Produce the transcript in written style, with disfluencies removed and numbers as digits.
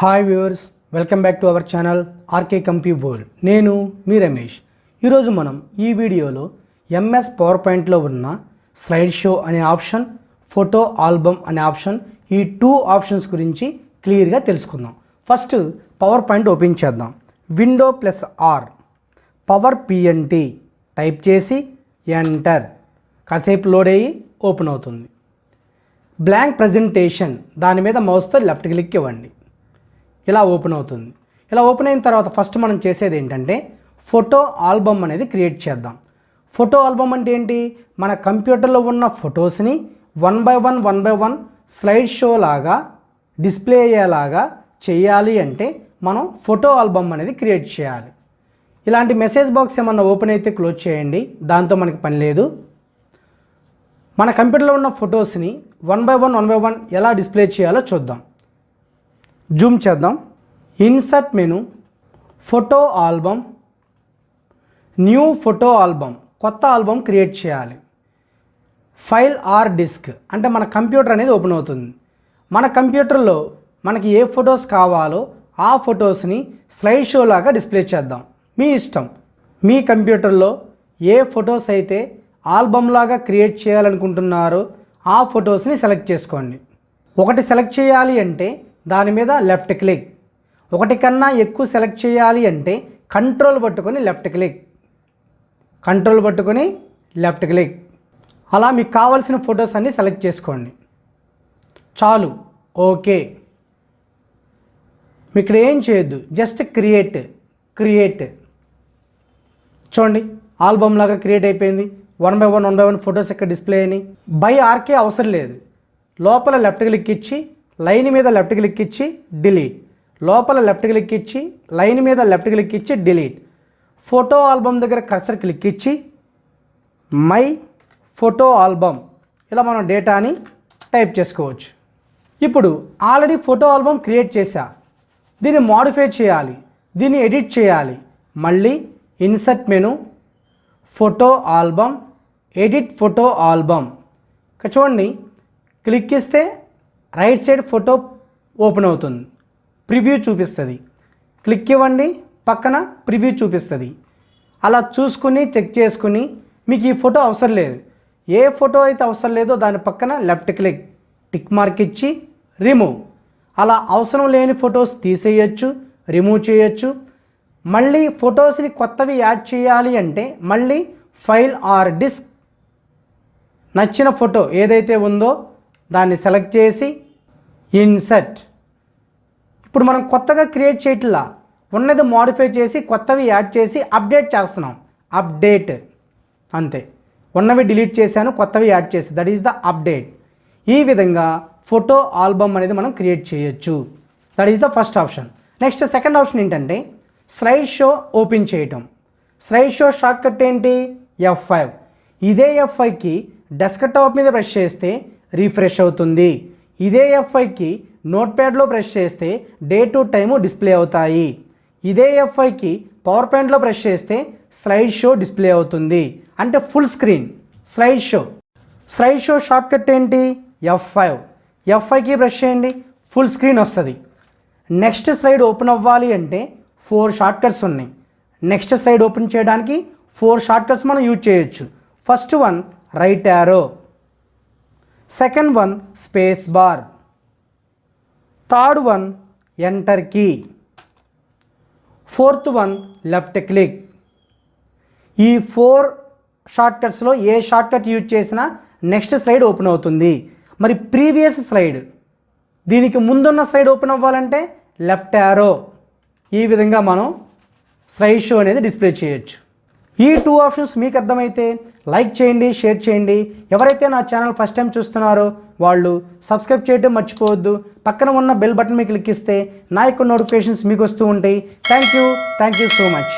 Hi viewers, welcome back to our channel RK compu world. నేను మీ రమేష్. ఈరోజు మనం ఈ వీడియోలో ఎంఎస్ పవర్ పాయింట్లో ఉన్న స్లైడ్ షో అనే ఆప్షన్, ఫోటో ఆల్బమ్ అనే ఆప్షన్, ఈ టూ ఆప్షన్స్ గురించి క్లియర్గా తెలుసుకుందాం. ఫస్ట్ పవర్ పాయింట్ ఓపెన్ చేద్దాం. Window plus R, power PNT type చేసి ఎంటర్. కాసేపు లోడ్ అయ్యి ఓపెన్ అవుతుంది. బ్లాంక్ ప్రజెంటేషన్, దాని మీద మౌస్తో లెఫ్ట్ క్లిక్ ఇవ్వండి. ఇలా ఓపెన్ అవుతుంది. ఇలా ఓపెన్ అయిన తర్వాత ఫస్ట్ మనం చేసేది ఏంటంటే ఫోటో ఆల్బమ్ అనేది క్రియేట్ చేద్దాం. ఫోటో ఆల్బమ్ అంటే ఏంటి? మన కంప్యూటర్లో ఉన్న ఫొటోస్ని one by one slide show లాగా డిస్ప్లే అయ్యేలాగా చేయాలి అంటే మనం ఫోటో ఆల్బమ్ అనేది క్రియేట్ చేయాలి. ఇలాంటి మెసేజ్ బాక్స్ ఏమన్నా ఓపెన్ అయితే క్లోజ్ చేయండి, దాంతో మనకి పని లేదు. మన కంప్యూటర్లో ఉన్న ఫొటోస్ని వన్ బై వన్ ఎలా డిస్ప్లే చేయాలో చూద్దాం. జూమ్ చేద్దాం. Insert menu, photo album, new photo album, కొత్త ఆల్బమ్ క్రియేట్ చేయాలి. ఫైల్ ఆర్ డిస్క్ అంటే మన కంప్యూటర్ అనేది ఓపెన్ అవుతుంది. మన కంప్యూటర్లో మనకి ఏ ఫొటోస్ కావాలో ఆ ఫొటోస్ని స్లైడ్ షో లాగా డిస్ప్లే చేద్దాం. మీ ఇష్టం. మీ కంప్యూటర్లో ఏ ఫొటోస్ అయితే ఆల్బమ్ లాగా క్రియేట్ చేయాలనుకుంటున్నారో ఆ ఫొటోస్ని సెలెక్ట్ చేసుకోండి. ఒకటి సెలెక్ట్ చేయాలి అంటే దాని మీద లెఫ్ట్ క్లిక్, ఒకటి కన్నా ఎక్కువ సెలెక్ట్ చేయాలి అంటే కంట్రోల్ పట్టుకొని లెఫ్ట్ క్లిక్, కంట్రోల్ పట్టుకొని లెఫ్ట్ క్లిక్. అలా మీకు కావాల్సిన ఫొటోస్ అన్నీ సెలెక్ట్ చేసుకోండి. చాలు, ఓకే. మీకు ఇక్కడ ఏం చేయొద్దు, జస్ట్ క్రియేట్. చూడండి, ఆల్బమ్ లాగా క్రియేట్ అయిపోయింది. వన్ బై వన్ ఫొటోస్ ఇక్కడ డిస్ప్లే అయినాయి. బై ఆర్కే అవసరం లేదు. లోపల లెఫ్ట్ క్లిక్ ఇచ్చి లైన్ మీద లెఫ్ట్ క్లిక్ ఇచ్చి డిలీట్, లోపల లెఫ్ట్ క్లిక్ ఇచ్చి లైన్ మీద లెఫ్ట్ క్లిక్ ఇచ్చి డిలీట్. ఫోటో ఆల్బమ్ దగ్గర కర్సర్ క్లిక్ ఇచ్చి మై ఫోటో ఆల్బమ్, ఇలా మనం డేటాని టైప్ చేసుకోవచ్చు. ఇప్పుడు ఆల్రెడీ ఫోటో ఆల్బమ్ క్రియేట్ చేశా, దీన్ని మోడిఫై చేయాలి, దీన్ని ఎడిట్ చేయాలి. మళ్ళీ insert menu, photo album, edit photo album. ఇక్కడ చూడండి, క్లిక్ ఇస్తే రైట్ సైడ్ ఫోటో ఓపెన్ అవుతుంది, ప్రివ్యూ చూపిస్తుంది. క్లిక్ ఇవ్వండి, పక్కన ప్రివ్యూ చూపిస్తుంది. అలా చూసుకుని చెక్ చేసుకుని మీకు ఈ ఫోటో అవసరం లేదు, ఏ ఫోటో అయితే అవసరం లేదో దాని పక్కన లెఫ్ట్ క్లిక్, టిక్ మార్క్ ఇచ్చి రిమూవ్. అలా అవసరం లేని ఫొటోస్ తీసేయచ్చు, రిమూవ్ చేయొచ్చు. మళ్ళీ ఫొటోస్ని కొత్తవి యాడ్ చేయాలి అంటే మళ్ళీ ఫైల్ ఆర్ డిస్క్, నచ్చిన ఫోటో ఏదైతే ఉందో దాన్ని సెలెక్ట్ చేసి ఇన్సర్ట్. ఇప్పుడు మనం కొత్తగా క్రియేట్ చేయట్లా, ఉన్నది మోడిఫై చేసి కొత్తవి యాడ్ చేసి అప్డేట్ చేస్తున్నాం. అప్డేట్ అంతే. ఉన్నవి డిలీట్ చేశాను, కొత్తవి యాడ్ చేసి, దట్ ఈస్ ద అప్డేట్. ఈ విధంగా ఫోటో ఆల్బమ్ అనేది మనం క్రియేట్ చేయొచ్చు. That is the first option. Next second option ఏంటంటే స్లైడ్ షో ఓపెన్ చేయటం. స్లైడ్ షో షార్ట్కట్ ఏంటి? F5. ఇదే F5కి డెస్క్టాప్ మీద ప్రెస్ చేస్తే రీఫ్రెష్ అవుతుంది. ఇదే F5కి నోట్ ప్యాడ్లో ప్రెస్ చేస్తే డే టు టైము డిస్ప్లే అవుతాయి. ఇదే F5కి పవర్ పాయింట్లో ప్రెస్ చేస్తే స్లైడ్ షో డిస్ప్లే అవుతుంది, అంటే full screen slide show. Slide show shortcut ఏంటి? F5. F5కి ప్రెస్ చేయండి, ఫుల్ స్క్రీన్ వస్తుంది. నెక్స్ట్ స్లైడ్ ఓపెన్ అవ్వాలి అంటే 4 షార్ట్కట్స్ ఉన్నాయి. నెక్స్ట్ స్లైడ్ ఓపెన్ చేయడానికి 4 షార్ట్కట్స్ మనం యూజ్ చేయొచ్చు. First one right arrow, second one space bar, third one enter key, fourth one left click. ఈ 4 షార్ట్కట్స్లో ఏ షార్ట్కట్ యూజ్ చేసినా నెక్స్ట్ స్లైడ్ ఓపెన్ అవుతుంది. మరి ప్రీవియస్ స్లైడ్, దీనికి ముందున్న స్లైడ్ ఓపెన్ అవ్వాలంటే లెఫ్ట్ యారో. ఈ విధంగా మనం స్లైడ్ షో అనేది డిస్ప్లే చేయొచ్చు. ఈ 2 ఆప్షన్స్ మీకు అర్థమైతే లైక్ చేయండి, షేర్ చేయండి. ఎవరైతే నా ఛానల్ ఫస్ట్ టైం చూస్తున్నారో వాళ్ళు సబ్స్క్రైబ్ చేయడం మర్చిపోవద్దు. పక్కన ఉన్న బెల్ బటన్ మీద క్లిక్ ఇస్తే నా యొక్క నోటిఫికేషన్స్ మీకు వస్తూ ఉంటాయి. Thank you so much.